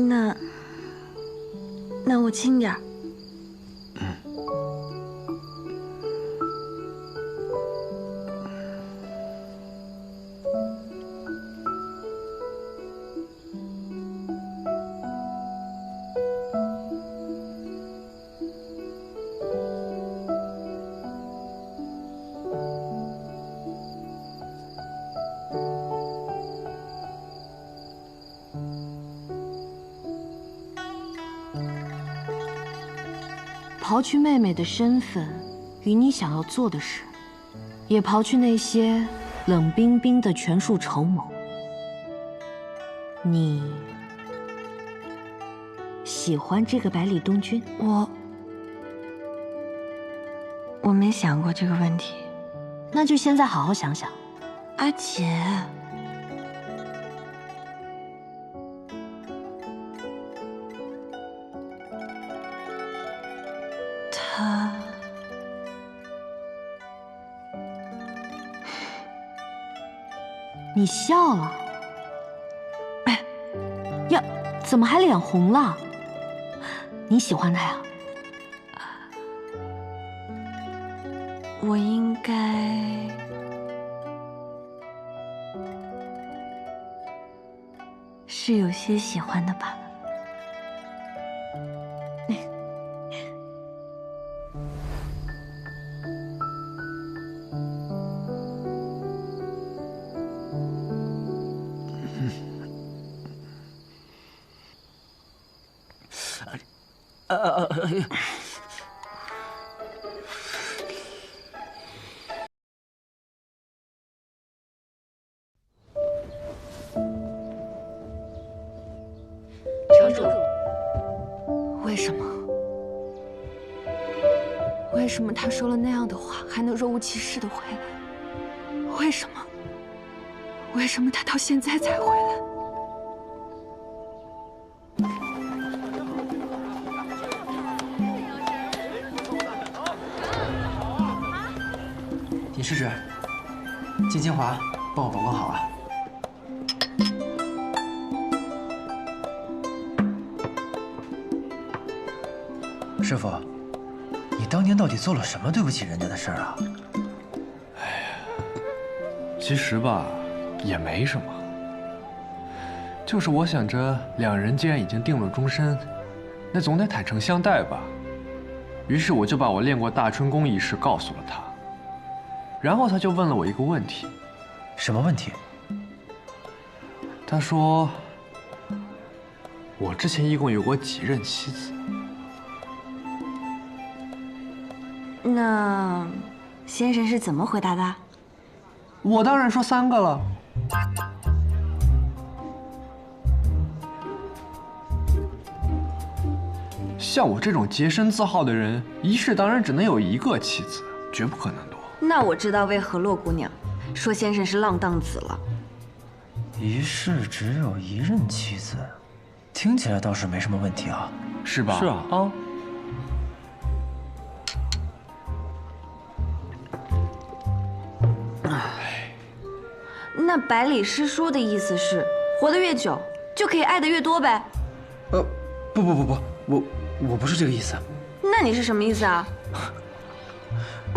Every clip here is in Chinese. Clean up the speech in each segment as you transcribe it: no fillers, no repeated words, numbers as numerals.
那我轻点儿。刨去妹妹的身份与你想要做的事，也刨去那些冷冰冰的权术筹谋，你喜欢这个百里东君？我没想过这个问题。那就现在好好想想。阿姐，他你笑了？哎呀，怎么还脸红了？你喜欢他呀？我应该是有些喜欢的吧。城主，为什么？为什么他说了那样的话，还能若无其事的回来？为什么？为什么他到现在才回来？尹世子，金清华，帮我保管好啊。 师傅，你当年到底做了什么对不起人家的事儿啊？哎呀，其实吧，也没什么，就是我想着两人既然已经定了终身，那总得坦诚相待吧。于是我就把我练过大春宫一事告诉了他，然后他就问了我一个问题。什么问题？他说，我之前一共有过几任妻子？ 那先生是怎么回答的？我当然说3个了。像我这种洁身自好的人，一世当然只能有1个妻子，绝不可能多。那我知道为何洛姑娘说先生是浪荡子了。一世只有1任妻子，听起来倒是没什么问题啊，是吧？是啊。啊。 那百里师叔的意思是，活得越久就可以爱得越多呗？不，我不是这个意思。那你是什么意思啊？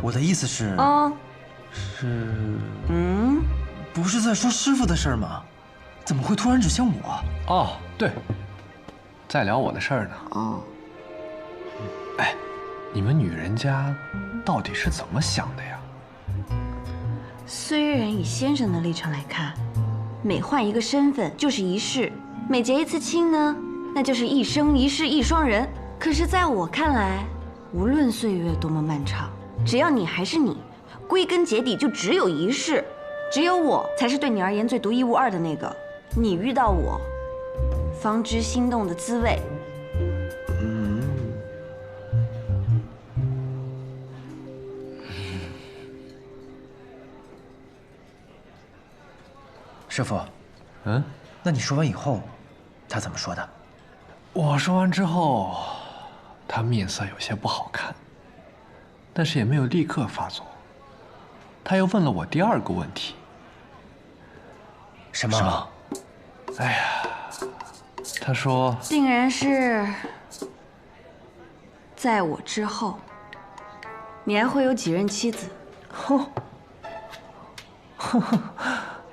我的意思是，不是在说师傅的事儿吗？怎么会突然指向我？哦，对，在聊我的事儿呢。哦，哎，你们女人家到底是怎么想的呀？ 虽然以先生的立场来看，每换一个身份就是一世，每结一次亲呢，那就是一生一世一双人。可是在我看来，无论岁月多么漫长，只要你还是你，归根结底就只有一世，只有我才是对你而言最独一无二的那个。你遇到我，方知心动的滋味。师傅，那你说完以后，他怎么说的？我说完之后，他面色有些不好看，但是也没有立刻发作。他又问了我第2个问题。什么？哎呀，他说，定然是在我之后，你还会有几任妻子？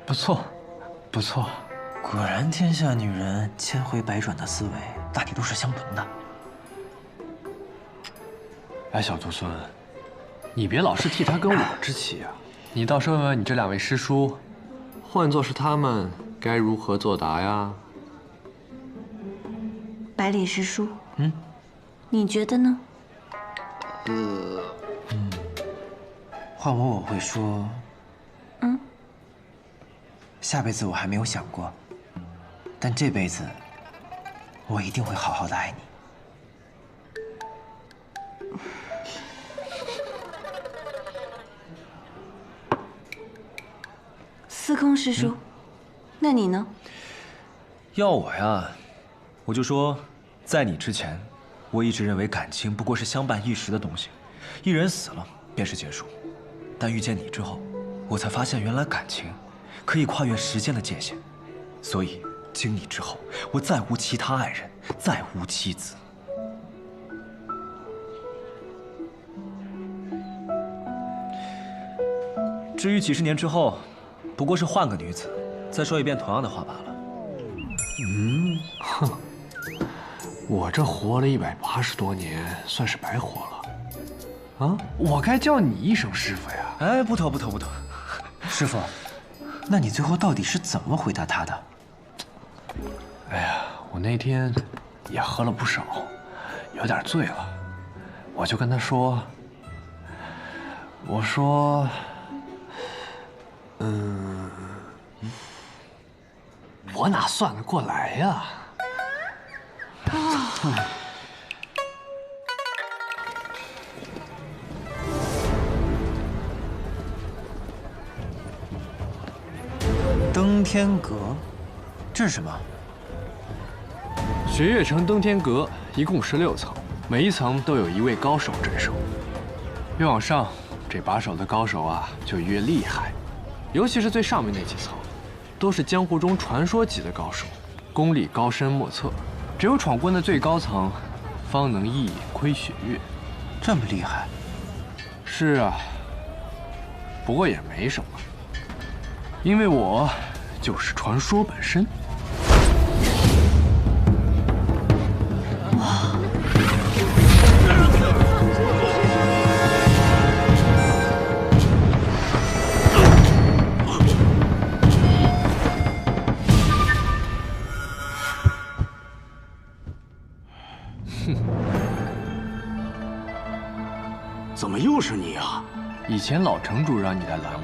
不错，不错。果然，天下女人千回百转的思维，大抵都是相同的。哎，小徒孙，你别老是替他跟我置气啊！你倒是问问你这2位师叔，换作是他们，该如何作答呀？百里师叔，你觉得呢？换我会说，下辈子我还没有想过，但这辈子我一定会好好的爱你。司空师叔，那你呢？要我呀，我就说，在你之前，我一直认为感情不过是相伴一时的东西，一人死了便是结束。但遇见你之后，我才发现原来感情可以跨越时间的界限。所以经你之后，我再无其他爱人，再无妻子。至于几十年之后，不过是换个女子，再说一遍同样的话罢了。我这活了180多年，算是白活了。啊，我该叫你一声师傅呀！哎，不妥不妥不妥。师傅，那你最后到底是怎么回答他的？哎呀，我那天也喝了不少，有点醉了，我就跟他说，我说，我哪算得过来呀？登天阁，这是什么？雪月城登天阁一共16层，每一层都有一位高手镇守。越往上，这把守的高手啊就越厉害，尤其是最上面那几层，都是江湖中传说级的高手，功力高深莫测。只有闯过那最高层，方能一眼窥雪月。这么厉害？是啊，不过也没什么，因为我就是传说本身。怎么又是你啊？以前老城主让你来拦我，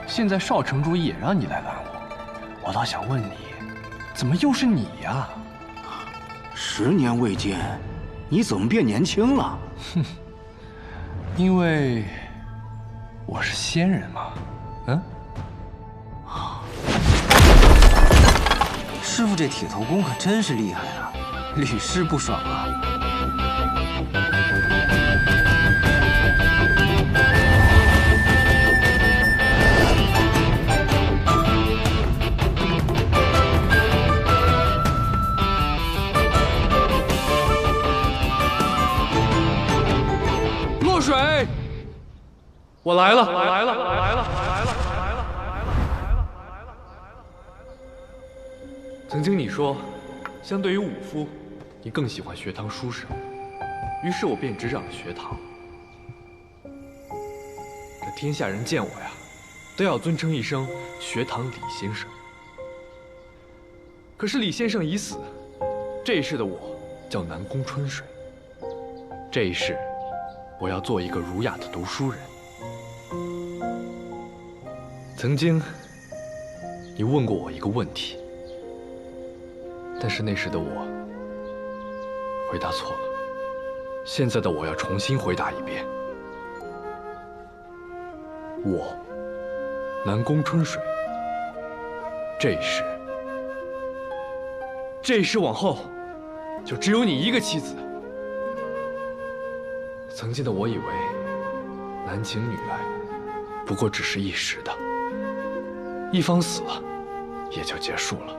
现在少城主也让你来拦我，我倒想问你，怎么又是你呀10年未见，你怎么变年轻了？因为我是仙人嘛。师傅这铁头功可真是厉害啊，屡试不爽啊！落水，我来了，我来了，我来了。曾经你说，相对于武夫，你更喜欢学堂书生，于是我便执掌了学堂。这天下人见我呀，都要尊称一声学堂李先生。可是李先生已死，这一世的我叫南宫春水，这一世我要做一个儒雅的读书人。曾经，你问过我一个问题。但是那时的我回答错了，现在的我要重新回答一遍。我，南宫春水，这一世往后，就只有你一个妻子。曾经的我以为，男情女爱，不过只是一时的，一方死了，也就结束了。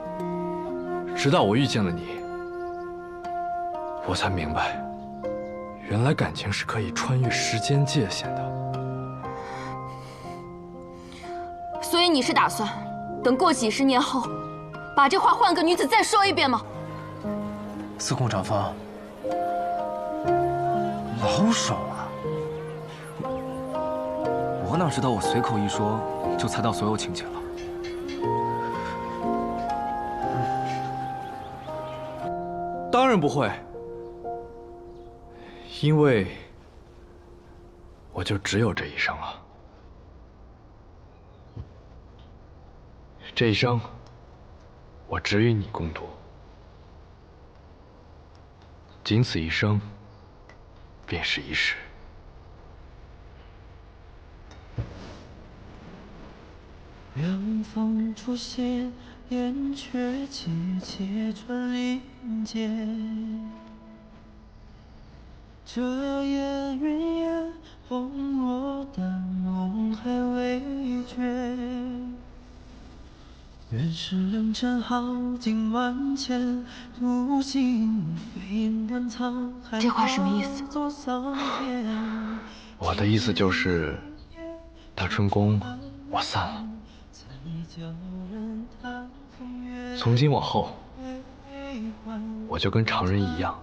直到我遇见了你，我才明白，原来感情是可以穿越时间界限的。所以你是打算等过几十年后，把这话换个女子再说一遍吗？司空长风，老手啊！我哪知道我随口一说就猜到所有情节了。当然不会，因为我就只有这一生了。这一生，我只与你共度，仅此一生，便是一世。凉风出现，燕雀节节转林间。这夜云烟，风落淡，梦还未绝。原是良辰好景万千，独行飞满沧海。这话什么意思？我的意思就是，大春宫，我散了。从今往后，我就跟常人一样，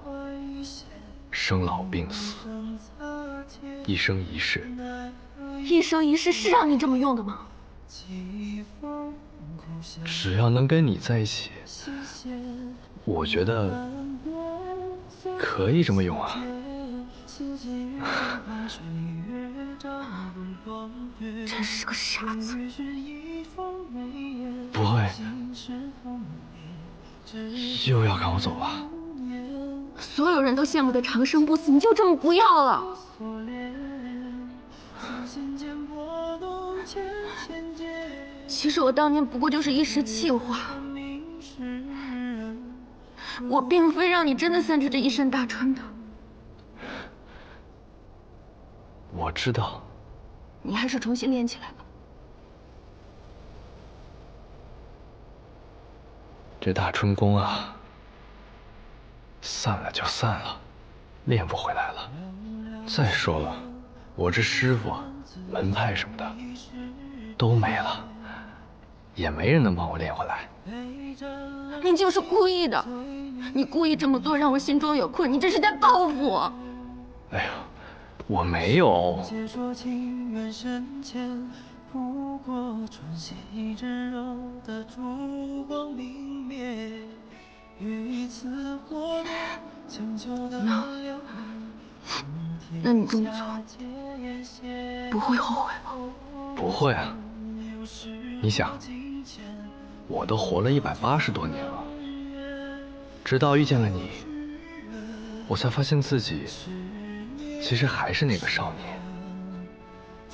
生老病死，一生一世。一生一世是让你这么用的吗？只要能跟你在一起，我觉得可以这么用啊。真是个傻子。不会，又要赶我走吧？所有人都羡慕的长生不死，你就这么不要了？其实我当年不过就是一时气话，我并非让你真的散去这一身大川的。我知道。你还是重新练起来吧。这大春宫啊，散了就散了，练不回来了。再说了，我这师傅、门派什么的都没了，也没人能帮我练回来。你就是故意的，你故意这么做让我心中有困，你这是在报复我。哎呦，我没有。不过春夕炙热的烛光明灭，与此火烈将就的两那你这么做不会后悔吧？不会啊，你想，我都活了180多年了，直到遇见了你，我才发现自己其实还是那个少年。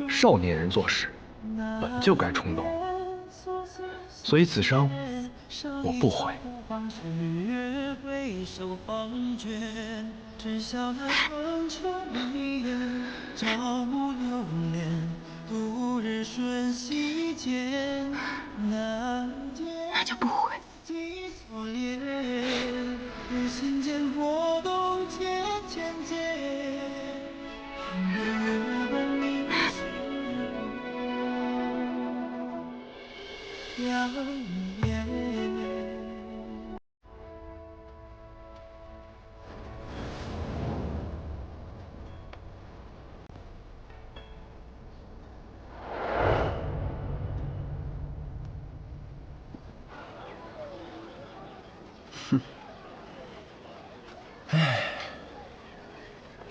少年人做事本就该冲动，所以此生我不悔。那就不悔。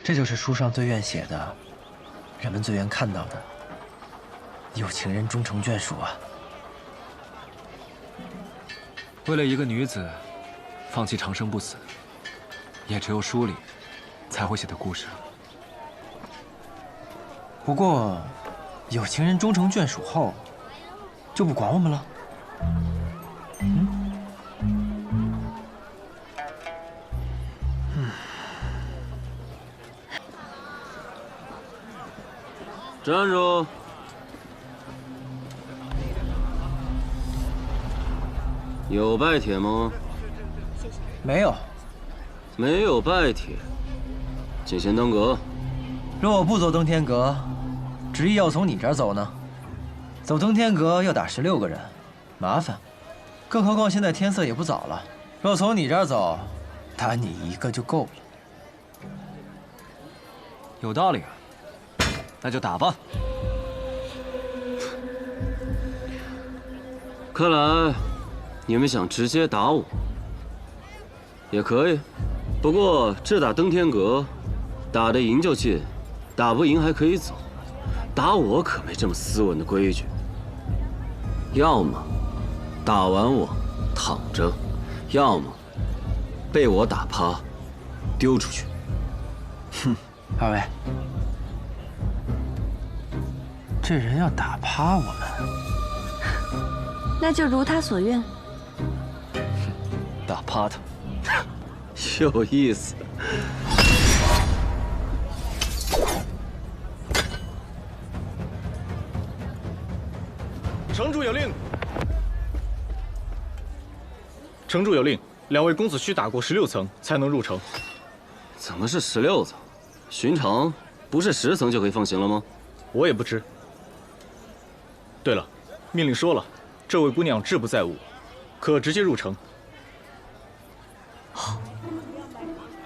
这就是书上最愿写的，人们最愿看到的。有情人终成眷属啊！为了一个女子，放弃长生不死，也只有书里才会写的故事。不过，有情人终成眷属后，就不管我们了。站住！有拜帖吗？没有，没有拜帖，进仙登阁。若我不走登天阁，执意要从你这儿走呢？走登天阁要打16个人，麻烦。更何况现在天色也不早了，若从你这儿走，打你一个就够了。有道理啊，那就打吧。看来你们想直接打我，也可以。不过这打登天阁，打得赢就进，打不赢还可以走。打我可没这么斯文的规矩。要么打完我躺着，要么被我打趴，丢出去。哼，二位，这人要打趴我们，那就如他所愿。打趴他，有意思。城主有令。城主有令，两位公子需打过16层才能入城。怎么是16层？寻常不是10层就可以放行了吗？我也不知。对了，命令说了，这位姑娘志不在吾，可直接入城。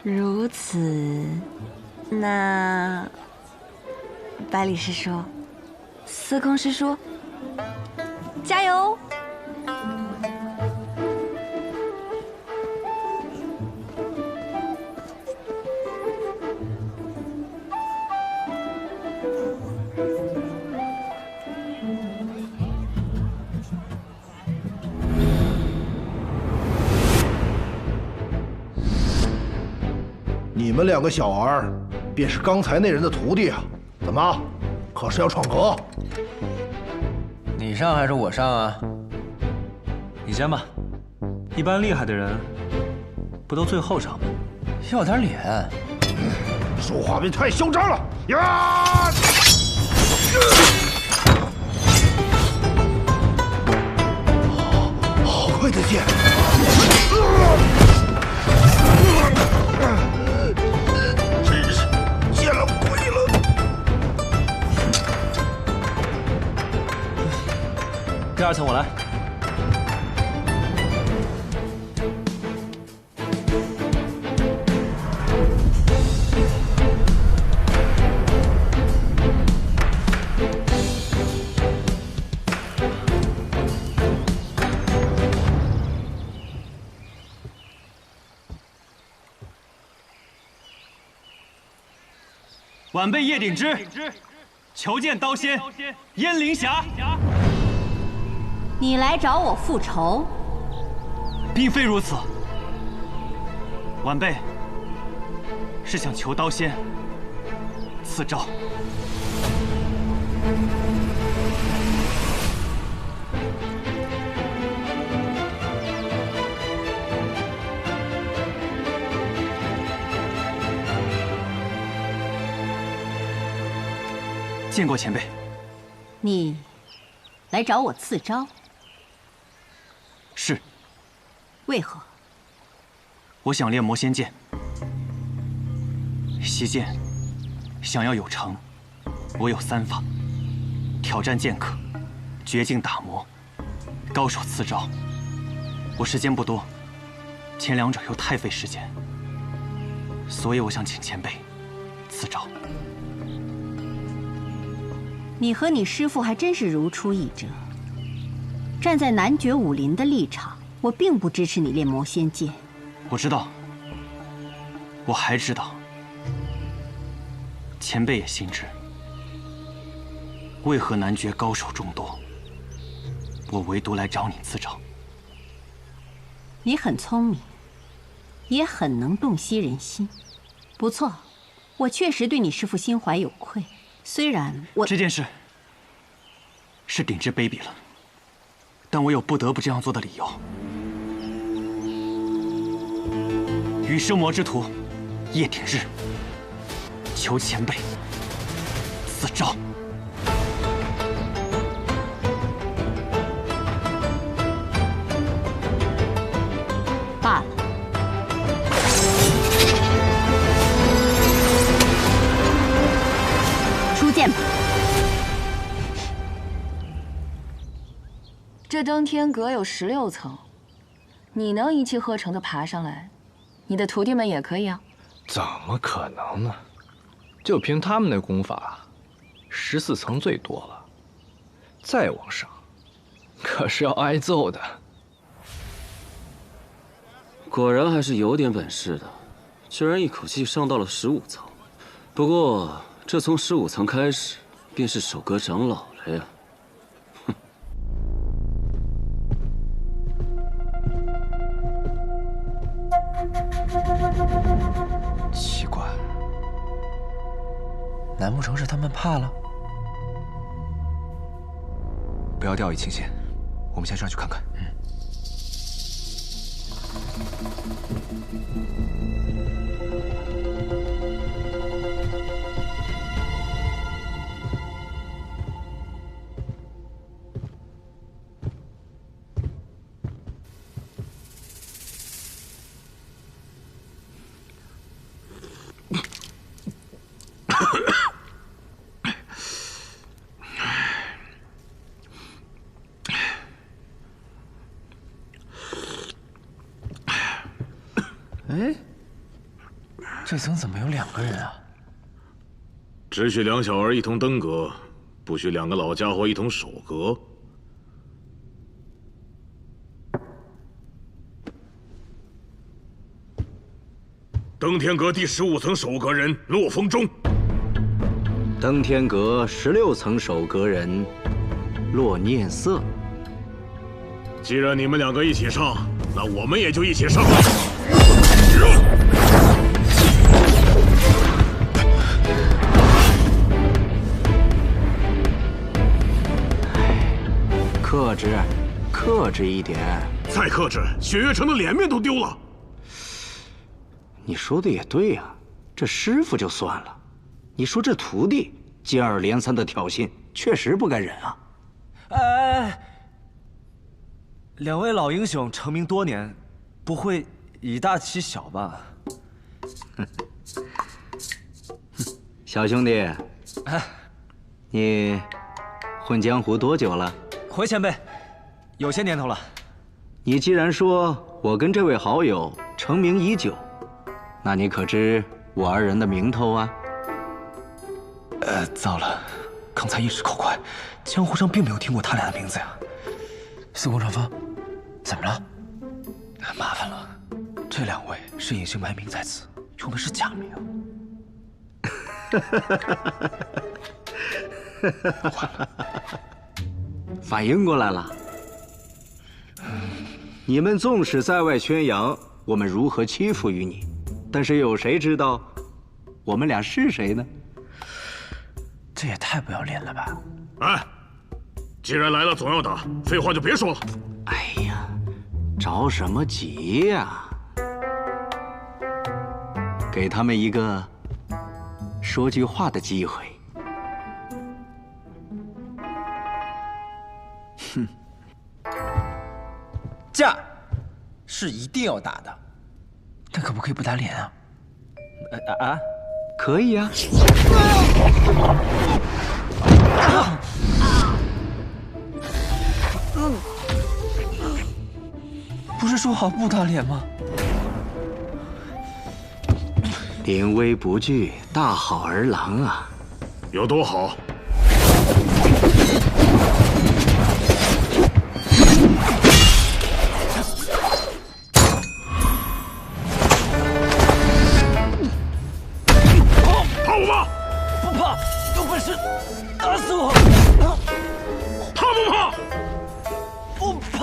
如此，那百里师叔、司空师叔，加油！你们2个小儿，便是刚才那人的徒弟啊？怎么，可是要闯阁？你上还是我上啊？你先吧。一般厉害的人，不都最后上吗？要点脸，说话别太嚣张了呀！好快的剑！真是见了鬼了！第2层我来。晚辈叶鼎之，求见刀仙燕凌霞。你来找我复仇？并非如此，晚辈是想求刀仙赐诏。见过前辈。你来找我赐诏？是。为何？我想练魔仙剑，习剑想要有成，我有3法：挑战剑客、绝境打磨、高手赐诏。我时间不多，前2者又太费时间，所以我想请前辈赐诏。你和你师父还真是如出一辙。站在男爵武林的立场，我并不支持你练魔仙剑。我知道，我还知道，前辈也心知。为何男爵高手众多，我唯独来找你赐诏？你很聪明，也很能洞悉人心，不错。我确实对你师父心怀有愧。虽然这件事是鼎之卑鄙了，但我有不得不这样做的理由。羽生魔之徒叶挺日，求前辈赐诏。罢了。这登天阁有16层，你能一气呵成地爬上来，你的徒弟们也可以啊。怎么可能呢？就凭他们那功法，14层最多了，再往上，可是要挨揍的。果然还是有点本事的，居然一口气上到了15层。不过，这从15层开始，便是守阁长老了呀。 奇怪，难不成是他们怕了？不要掉以轻心，我们先上去看看。哎，这层怎么有2个人啊？只许2小儿一同登阁，不许2个老家伙一同守阁。登天阁第15层守阁人骆风中。登天阁16层守阁人骆念色。既然你们2个一起上，那我们也就一起上。 克制，克制一点。再克制，雪月城的脸面都丢了。你说的也对呀，这师傅就算了，你说这徒弟接二连三的挑衅，确实不该忍啊。哎，2位老英雄成名多年，不会以大欺小吧？小兄弟，你混江湖多久了？ 回前辈，有些年头了。你既然说我跟这位好友成名已久，那你可知我2人的名头啊？糟了，刚才一时口快，江湖上并没有听过他俩的名字呀。司空长风，怎么了？麻烦了，这2位是隐姓埋名在此，用的是假名。完了。 反应过来了，你们纵使在外宣扬我们如何欺负于你，但是有谁知道我们俩是谁呢？这也太不要脸了吧！哎，既然来了总要打，废话就别说了。哎呀，着什么急呀？给他们一个说句话的机会。 哼，架是一定要打的，但可不可以不打脸啊？可以呀。不是说好不打脸吗？临危不惧，大好儿郎啊！有多好？ 怕我吗？不怕，有本事打死我！怕不怕？不怕。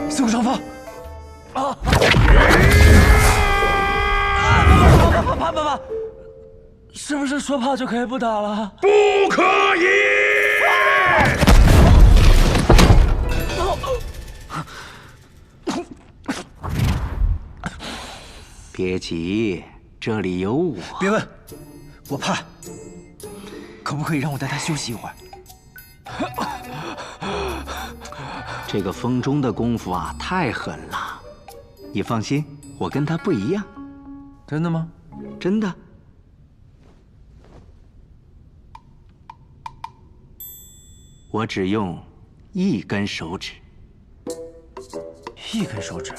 司空长风，怕！是不是说怕就可以不打了？不可以！ 别急，这里有我。别问，我怕。可不可以让我带他休息一会儿？这个风中的功夫啊，太狠了。你放心，我跟他不一样。真的吗？真的。我只用一根手指。一根手指？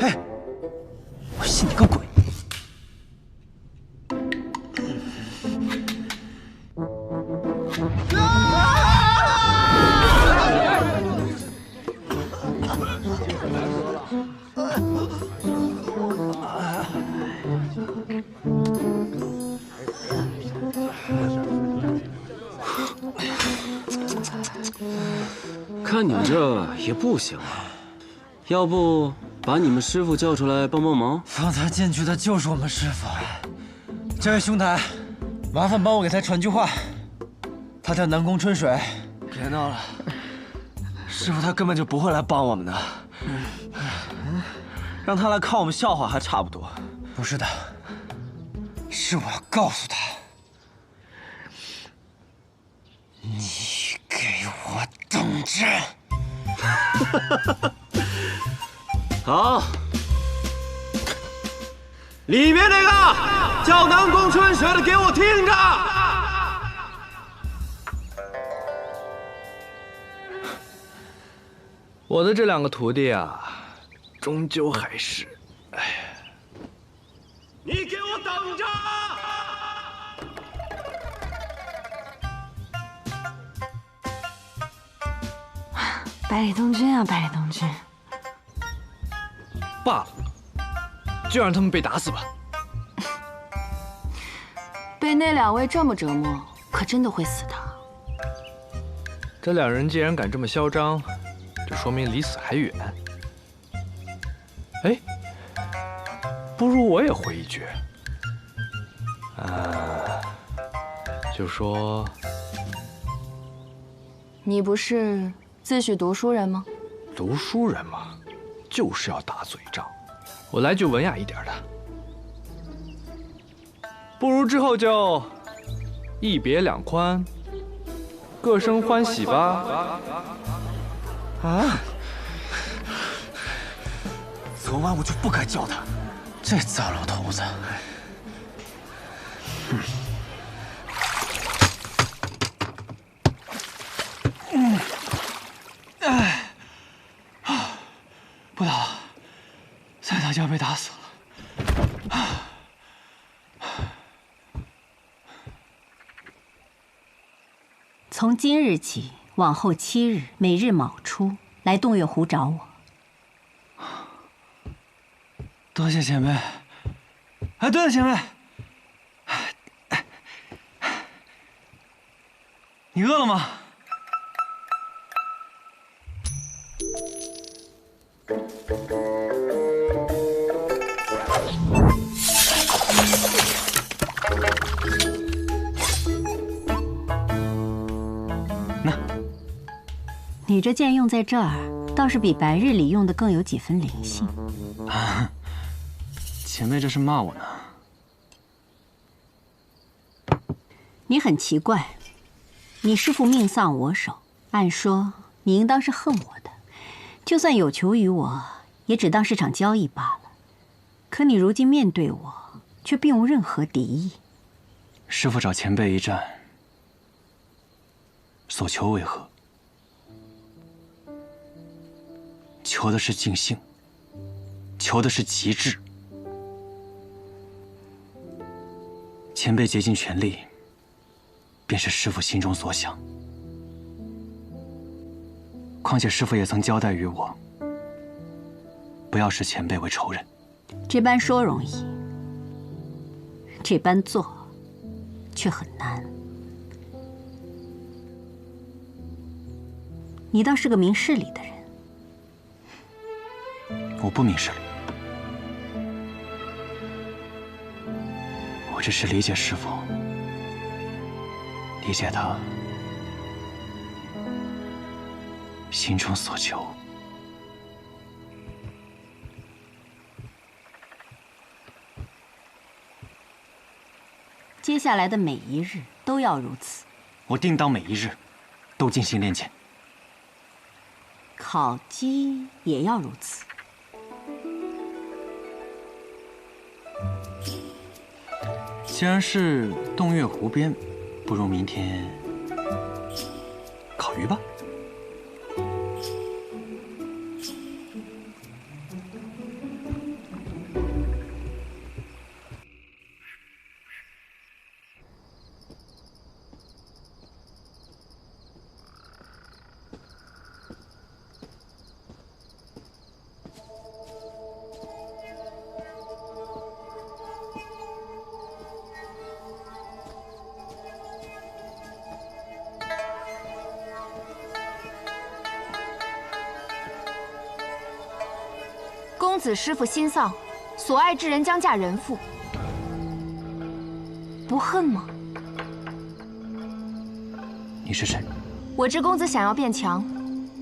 哎，我信你个鬼！看你们这也不行啊，要不把你们师傅叫出来帮帮忙？放他进去的就是我们师傅。这位兄台，麻烦帮我给他传句话。他叫南宫春水。别闹了，师傅他根本就不会来帮我们的，让他来看我们笑话还差不多。不是的，是我要告诉他，你给我等着！好，里面那个叫南宫春水的，给我听着！我的这两个徒弟啊，终究还是，你给我等着！百里东君啊，百里东君，罢了，就让他们被打死吧。被那两位这么折磨，可真的会死的。这两人既然敢这么嚣张，就说明离死还远。哎，不如我也回一句，就说你不是自诩读书人吗？读书人嘛，就是要打嘴仗。我来句文雅一点的，不如之后就一别两宽，各生欢喜吧。啊！昨晚我就不该叫他，这糟老头子。不打了，再打就要被打死了。从今日起，往后7日，每日卯初来洞月湖找我。多谢前辈。哎，对了，前辈，你饿了吗？你这剑用在这儿，倒是比白日里用的更有几分灵性。前辈这是骂我呢。你很奇怪，你师父命丧我手，按说你应当是恨我的，就算有求于我，也只当是场交易罢了。可你如今面对我，却并无任何敌意。师父找前辈一战，所求为何？求的是尽兴，求的是极致。前辈竭尽全力，便是师父心中所想。况且师父也曾交代于我，不要视前辈为仇人。这般说容易，这般做却很难。你倒是个明事理的人。我不明事理，我只是理解师父，理解他心中所求。接下来的每一日都要如此。我定当每一日都进行练剑。烤鸡也要如此。既然是洞月湖边，不如明天烤鱼吧。公子师父心丧，所爱之人将嫁人妇，不恨吗？你是谁？我知公子想要变强，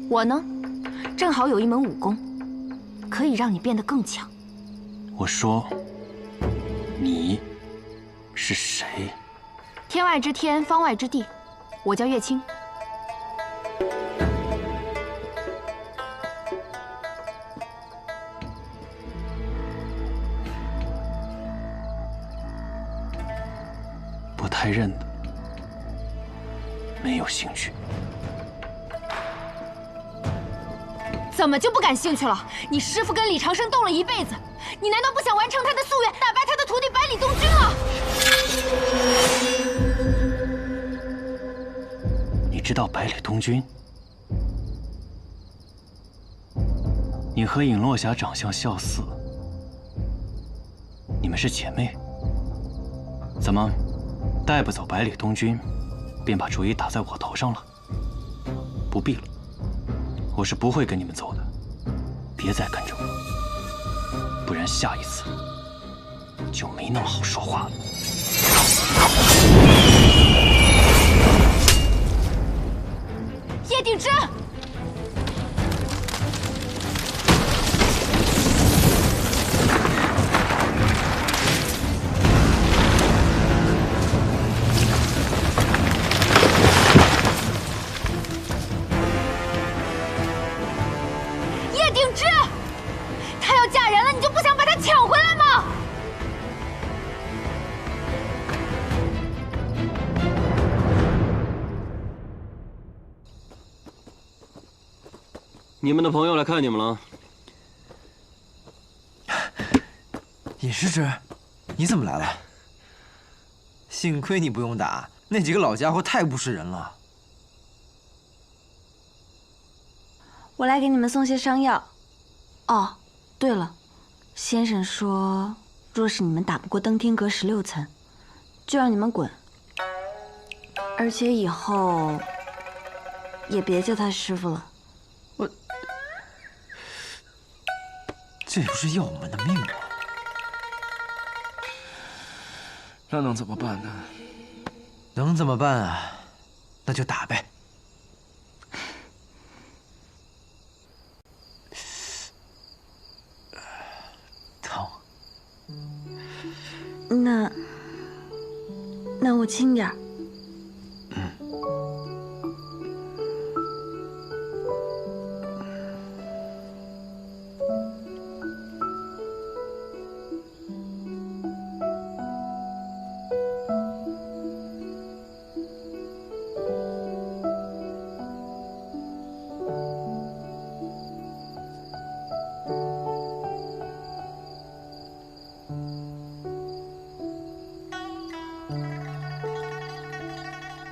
我呢，正好有一门武功，可以让你变得更强。我说，你是谁？天外之天，方外之地，我叫月清。不太认得，没有兴趣。怎么就不感兴趣了？你师父跟李长生斗了一辈子，你难道不想完成他的夙愿，打败他的徒弟百里东君了？你知道百里东君？你和尹落霞长相相似，你们是姐妹。怎么，带不走百里东君，便把主意打在我头上了？不必了，我是不会跟你们走的。别再跟着我，不然下一次就没那么好说话了。叶鼎之，叶鼎之，她要嫁人了，你就不想把她抢回来吗？你们的朋友来看你们了。尹师之，你怎么来了？幸亏你不用打，那几个老家伙太不是人了。我来给你们送些伤药。哦，对了，先生说，若是你们打不过登天阁16层，就让你们滚。而且以后也别叫他师傅了。这不是要我们的命吗？那能怎么办呢？能怎么办啊？那就打呗。疼。那我轻点儿。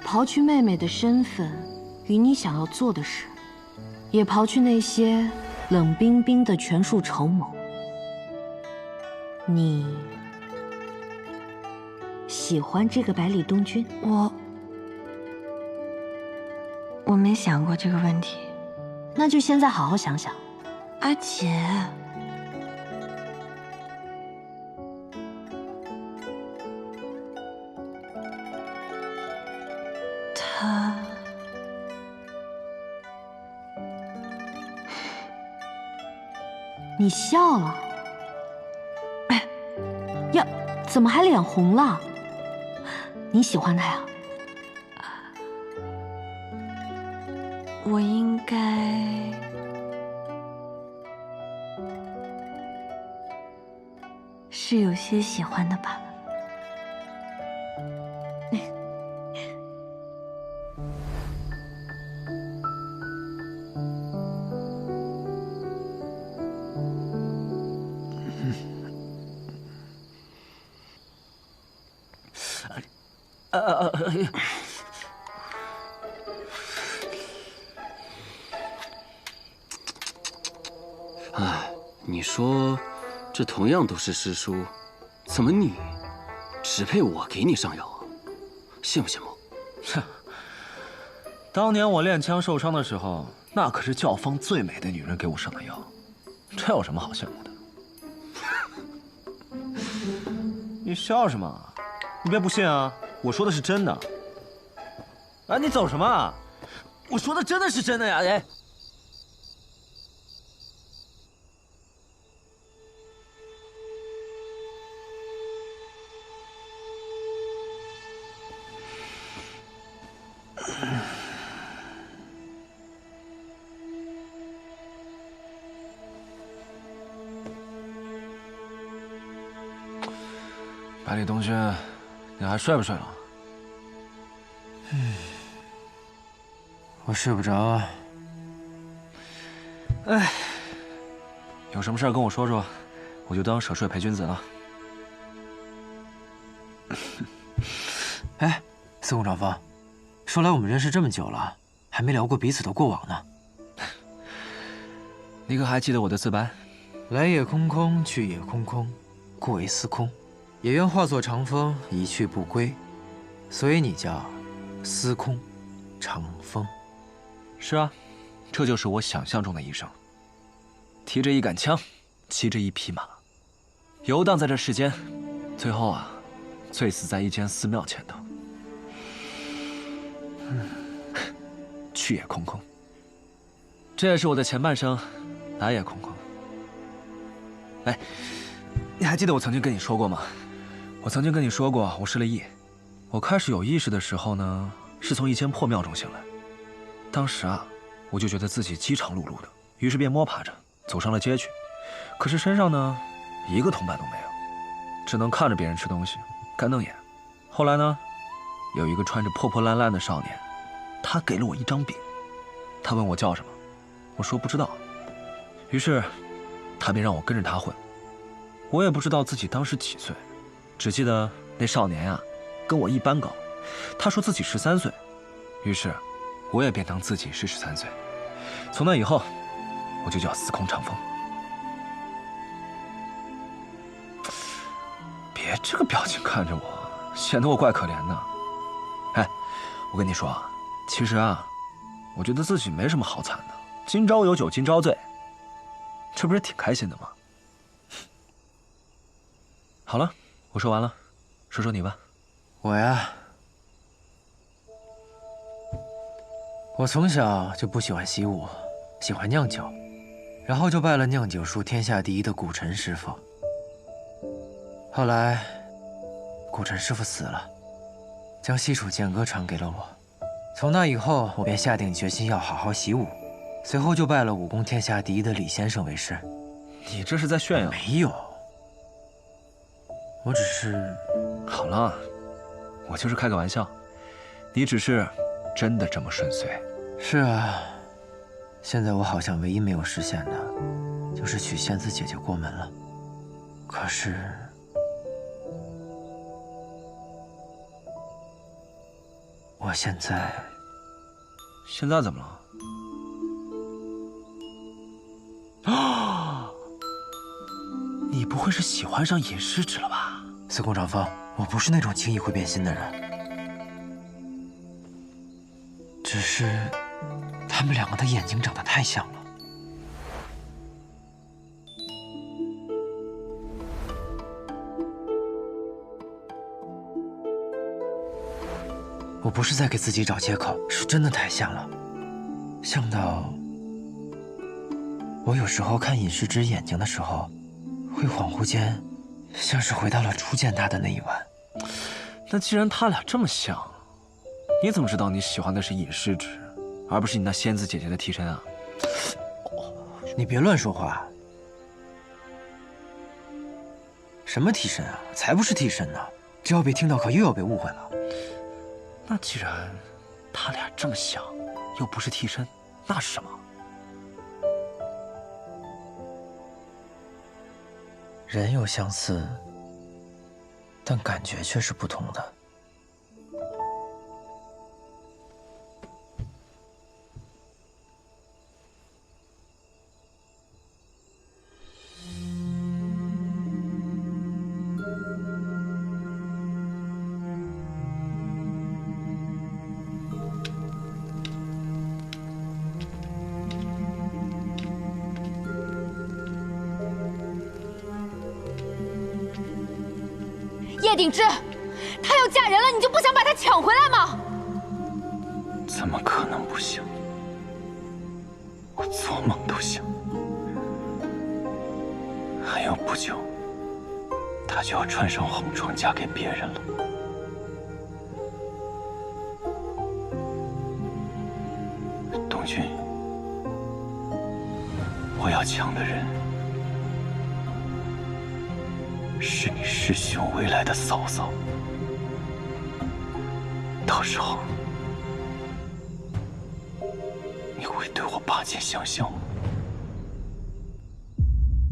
刨去妹妹的身份与你想要做的事，也刨去那些冷冰冰的权术筹谋，你喜欢这个百里东君？我没想过这个问题。那就现在好好想想。阿姐，他你笑了？哎呀，怎么还脸红了？你喜欢他呀？我应该是有些喜欢的吧。哎，你说，这同样都是师叔，怎么你只配我给你上药啊？羡慕羡慕？哼，当年我练枪受伤的时候，那可是教坊最美的女人给我上的药，这有什么好羡慕的？你笑什么？你别不信啊！我说的是真的。哎，你走什么啊？我说的真的是真的呀！哎。百里东轩，你还睡不睡了？我睡不着啊。哎，有什么事儿跟我说说，我就当舍睡陪君子了。哎，司空长风，说来我们认识这么久了，还没聊过彼此的过往呢。你可还记得我的自白？来也空空，去也空空，故为司空。也愿化作长风，一去不归。所以你叫司空长风。是啊，这就是我想象中的一生。提着一杆枪，骑着一匹马，游荡在这世间，最后啊，醉死在一间寺庙前头。去也空空。这也是我的前半生，来也空空。哎，你还记得我曾经跟你说过吗？我曾经跟你说过，我失了忆。我开始有意识的时候呢，是从一间破庙中醒来。当时啊，我就觉得自己饥肠辘辘的，于是便摸爬着走上了街去。可是身上呢，一个同伴都没有，只能看着别人吃东西，干瞪眼。后来呢，有一个穿着破破烂烂的少年，他给了我一张饼。他问我叫什么，我说不知道。于是，他便让我跟着他混。我也不知道自己当时几岁。只记得那少年啊，跟我一般高，他说自己13岁，于是，我也便当自己是13岁。从那以后，我就叫司空长风。别这个表情看着我，显得我怪可怜的。哎，我跟你说啊，其实啊，我觉得自己没什么好惨的，今朝有酒今朝醉，这不是挺开心的吗？好了。我说完了，说说你吧。我呀，我从小就不喜欢习武，喜欢酿酒，然后就拜了酿酒术天下第一的古尘师傅。后来，古尘师傅死了，将西楚剑歌传给了我。从那以后，我便下定决心要好好习武，随后就拜了武功天下第一的李先生为师。你这是在炫耀？没有。我只是……好了，我就是开个玩笑。你只是真的这么顺遂？是啊，现在我好像唯一没有实现的，就是娶仙子姐姐过门了。可是，我现在怎么了？啊！你不会是喜欢上尹师之了吧？司空长风，我不是那种轻易会变心的人，只是他们两个的眼睛长得太像了。我不是在给自己找借口，是真的太像了，像到我有时候看尹师之眼睛的时候，会恍惚间像是回到了初见他的那一晚。那既然他俩这么像，你怎么知道你喜欢的是尹师之，而不是你那仙子姐姐的替身啊？你别乱说话。什么替身啊？才不是替身呢！这要被听到，可又要被误会了。那既然他俩这么像，又不是替身，那是什么？人有相似，但感觉却是不同的。叶鼎之，她要嫁人了，你就不想把她抢回来吗？怎么可能不想？我做梦都想。还有不久，她就要穿上红妆嫁给别人了。东君，我要抢的人是你师兄未来的嫂嫂。到时候，你会对我拔剑相向吗？